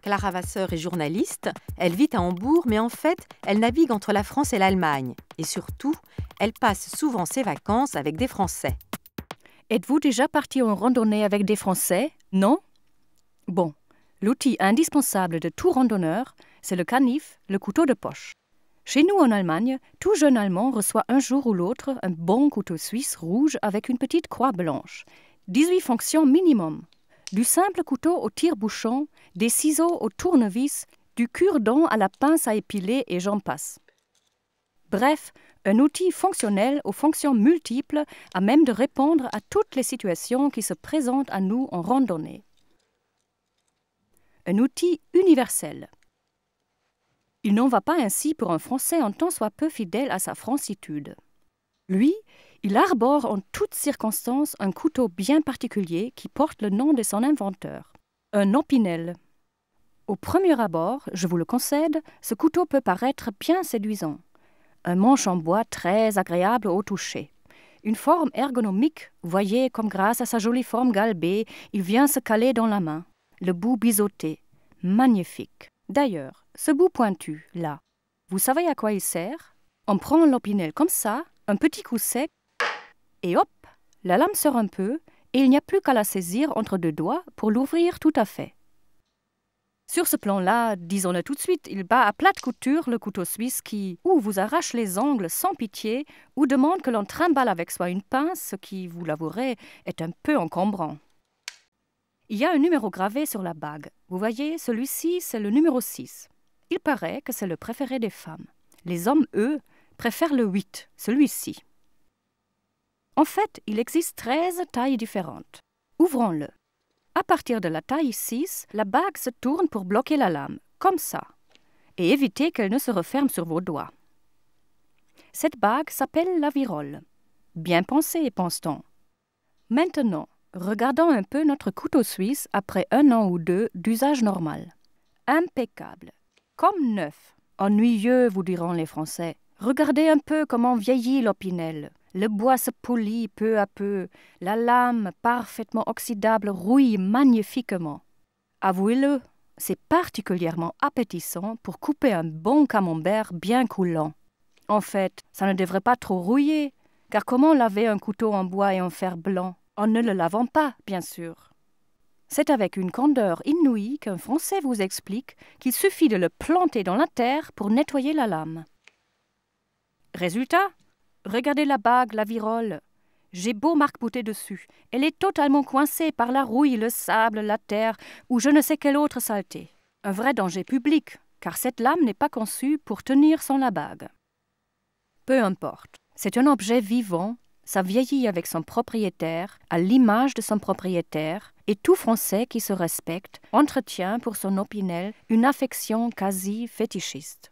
Clara Vasseur est journaliste, elle vit à Hambourg, mais en fait, elle navigue entre la France et l'Allemagne. Et surtout, elle passe souvent ses vacances avec des Français. Êtes-vous déjà parti en randonnée avec des Français? Non? Bon, l'outil indispensable de tout randonneur, c'est le canif, le couteau de poche. Chez nous en Allemagne, tout jeune Allemand reçoit un jour ou l'autre un bon couteau suisse rouge avec une petite croix blanche. 18 fonctions minimum. Du simple couteau au tire-bouchon, des ciseaux au tournevis, du cure-dent à la pince à épiler et j'en passe. Bref, un outil fonctionnel aux fonctions multiples à même de répondre à toutes les situations qui se présentent à nous en randonnée. Un outil universel. Il n'en va pas ainsi pour un Français en tant soit peu fidèle à sa francitude. Lui, il arbore en toutes circonstances un couteau bien particulier qui porte le nom de son inventeur, un opinel. Au premier abord, je vous le concède, ce couteau peut paraître bien séduisant. Un manche en bois très agréable au toucher. Une forme ergonomique, voyez comme grâce à sa jolie forme galbée, il vient se caler dans la main. Le bout biseauté, magnifique. D'ailleurs, ce bout pointu, là, vous savez à quoi il sert? On prend l'opinel comme ça, un petit coup sec, et hop, la lame sort un peu, et il n'y a plus qu'à la saisir entre deux doigts pour l'ouvrir tout à fait. Sur ce plan-là, disons-le tout de suite, il bat à plate couture le couteau suisse qui, ou vous arrache les ongles sans pitié, ou demande que l'on trimballe avec soi une pince, ce qui, vous l'avouerez, est un peu encombrant. Il y a un numéro gravé sur la bague. Vous voyez, celui-ci, c'est le numéro 6. Il paraît que c'est le préféré des femmes. Les hommes, eux, préfèrent le 8, celui-ci. En fait, il existe 13 tailles différentes. Ouvrons-le. À partir de la taille 6, la bague se tourne pour bloquer la lame, comme ça, et éviter qu'elle ne se referme sur vos doigts. Cette bague s'appelle la virole. Bien pensé, pense-t-on. Maintenant, regardons un peu notre couteau suisse après 1 an ou 2 d'usage normal. Impeccable, comme neuf. Ennuyeux, vous diront les Français. Regardez un peu comment vieillit l'opinel. Le bois se polit peu à peu. La lame, parfaitement oxydable, rouille magnifiquement. Avouez-le, c'est particulièrement appétissant pour couper un bon camembert bien coulant. En fait, ça ne devrait pas trop rouiller, car comment laver un couteau en bois et en fer blanc? En ne le lavant pas, bien sûr. C'est avec une candeur inouïe qu'un Français vous explique qu'il suffit de le planter dans la terre pour nettoyer la lame. Résultat? Regardez la bague, la virole. J'ai beau m'arc-bouter dessus. Elle est totalement coincée par la rouille, le sable, la terre ou je ne sais quelle autre saleté. Un vrai danger public, car cette lame n'est pas conçue pour tenir sans la bague. Peu importe. C'est un objet vivant, ça vieillit avec son propriétaire, à l'image de son propriétaire, et tout Français qui se respecte entretient pour son opinel une affection quasi fétichiste.